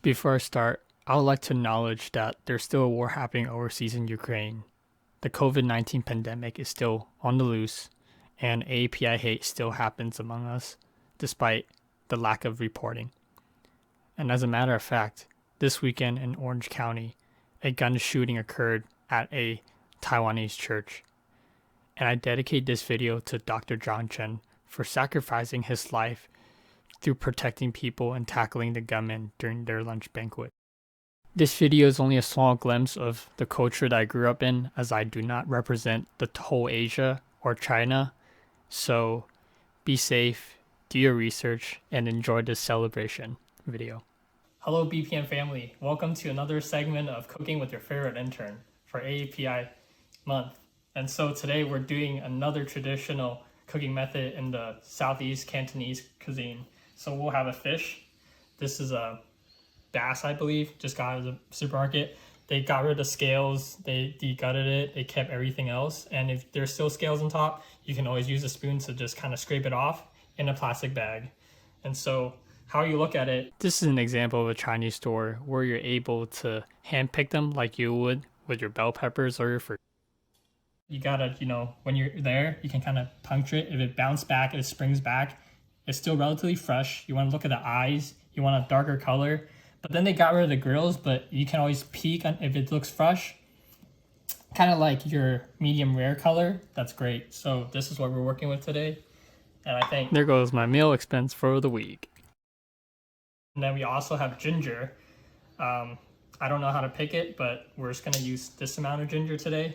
Before I start, I would like to acknowledge that there's still a war happening overseas in Ukraine. The COVID-19 pandemic is still on the loose, and AAPI hate still happens among us, despite the lack of reporting. And as a matter of fact, this weekend in Orange County, a gun shooting occurred at a Taiwanese church. And I dedicate this video to Dr. John Chang for sacrificing his life through protecting people and tackling the gunmen during their lunch banquet. This video is only a small glimpse of the culture that I grew up in, as I do not represent the whole Asia or China. So be safe, do your research, and enjoy this celebration video. Hello BPM family, welcome to another segment of Cooking with Your Favorite Intern for AAPI month. And so today we're doing another traditional cooking method in the Southeast Cantonese cuisine. So we'll have a fish. This is a bass, I believe, just got out of the supermarket. They got rid of the scales, they de-gutted it, they kept everything else. And if there's still scales on top, you can always use a spoon to just kind of scrape it off in a plastic bag. And so how you look at it, this is an example of a Chinese store where you're able to hand pick them like you would with your bell peppers or your fruit. You gotta, when you're there, you can kind of puncture it. If it bounces back, if it springs back, it's still relatively fresh. You want to look at the eyes, you want a darker color. But then they got rid of the grills, but you can always peek on if it looks fresh. Kind of like your medium rare color, that's great. So this is what we're working with today. And I think there goes my meal expense for the week. And then we also have ginger. I don't know how to pick it, but we're just gonna use this amount of ginger today.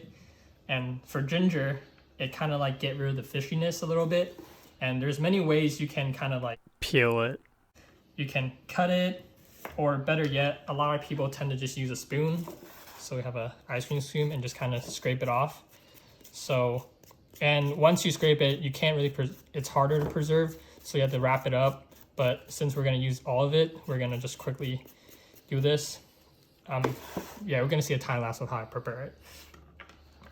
And for ginger, it kind of like get rid of the fishiness a little bit. And there's many ways you can kind of like peel it. You can cut it, or better yet, a lot of people tend to just use a spoon. So we have a ice cream spoon and just kind of scrape it off. So, and once you scrape it, you can't really, it's harder to preserve. So you have to wrap it up. But since we're gonna use all of it, we're gonna just quickly do this. Yeah, we're gonna see a time lapse of how I prepare it.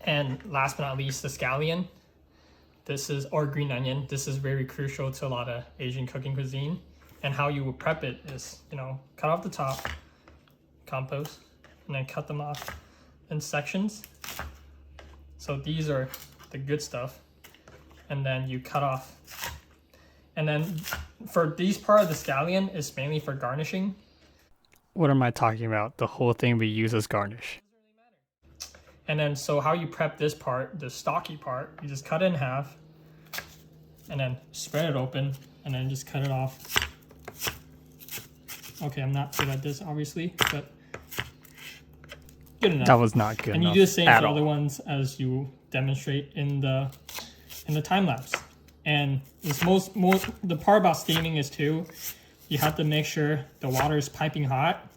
And last but not least, the scallion. This is, or green onion. This is very crucial to a lot of Asian cooking cuisine. And how you would prep it is, cut off the top, compost, and then cut them off in sections. So these are the good stuff. And then you cut off. And then for these part of the scallion is mainly for garnishing. What am I talking about? The whole thing we use as garnish. And then, so how you prep this part, the stocky part, you just cut it in half and then spread it open and then just cut it off. Okay, I'm not good at this, obviously, but good enough. That was not good enough. And you do the same for other ones as you demonstrate in the time lapse. And this the part about steaming is too, you have to make sure the water is piping hot,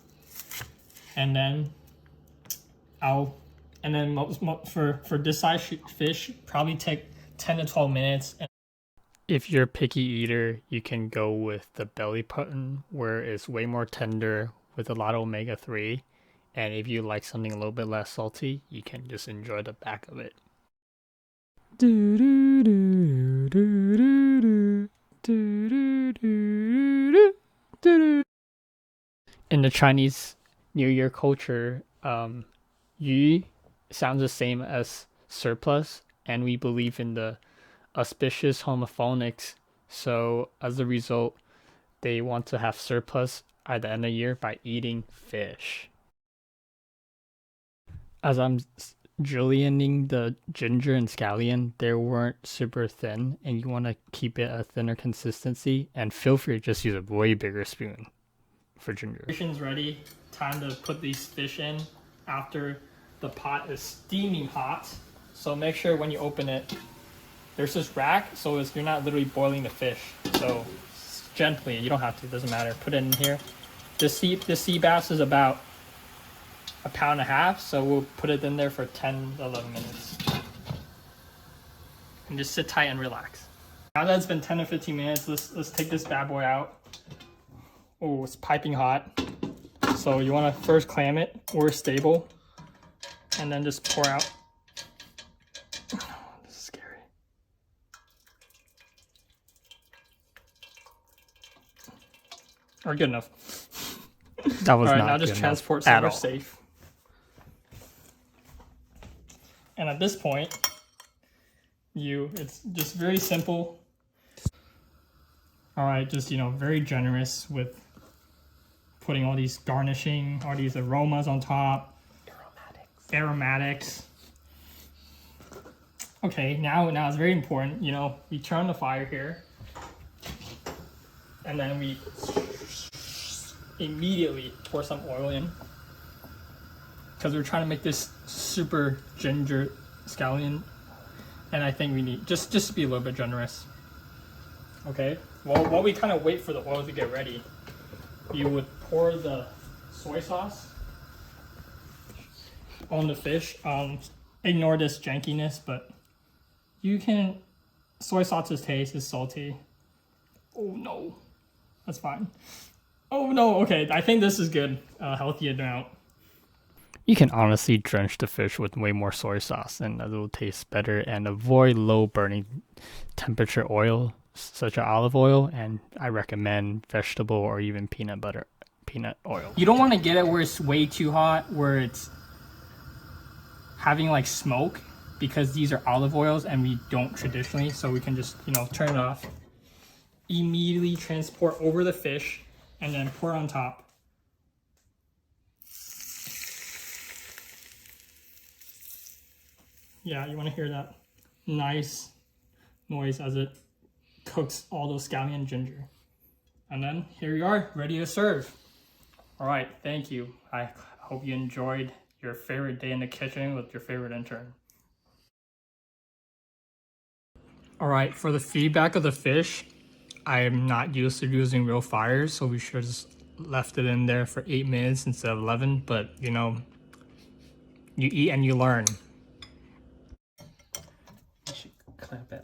and then for this size fish, probably take 10 to 12 minutes. If you're a picky eater, you can go with the belly button, where it's way more tender with a lot of omega-3. And if you like something a little bit less salty, you can just enjoy the back of it. In the Chinese New Year culture, yu sounds the same as surplus, and we believe in the auspicious homophonics. So as a result, they want to have surplus at the end of the year by eating fish. As I'm julienning the ginger and scallion, they weren't super thin, and you want to keep it a thinner consistency, and feel free to just use a way bigger spoon for ginger. Preparation's ready. Time to put these fish in after the pot is steaming hot. So make sure when you open it, there's this rack, so you're not literally boiling the fish. So gently, you don't have to, it doesn't matter. Put it in here. This sea bass is about 1.5 pounds, so we'll put it in there for 10 to 11 minutes. And just sit tight and relax. Now that it's been 10 to 15 minutes, let's take this bad boy out. Oh, it's piping hot. So you want to first clam it or stable, and then just pour out. This is scary. Or good enough. That was All right, not now good just enough transport at somewhere all. safe. And at this point, it's just very simple. All right, just, very generous with putting all these garnishing, all these aromas on top. Aromatics. Okay, now it's very important, we turn on the fire here. And then we immediately pour some oil in. Because we're trying to make this super ginger scallion. And I think we need, just to be a little bit generous. Okay, well, while we kind of wait for the oil to get ready, you would pour the soy sauce on the fish. Ignore this jankiness, but soy sauce's taste is salty. Oh no, that's fine. Oh no, okay, I think this is good, healthy amount. You can honestly drench the fish with way more soy sauce and it will taste better, and avoid low burning temperature oil such as olive oil, and I recommend vegetable or even peanut oil. You don't want to get it where it's way too hot, where it's having like smoke, because these are olive oils and we don't traditionally, so we can just, turn it off. Immediately transport over the fish and then pour on top. Yeah, you want to hear that nice noise as it cooks all those scallion and ginger. And then here you are, ready to serve. All right, thank you. I hope you enjoyed your favorite day in the kitchen with your favorite intern. All right, for the feedback of the fish, I am not used to using real fires, so we should have just left it in there for 8 minutes instead of 11, but you eat and you learn. You should clamp it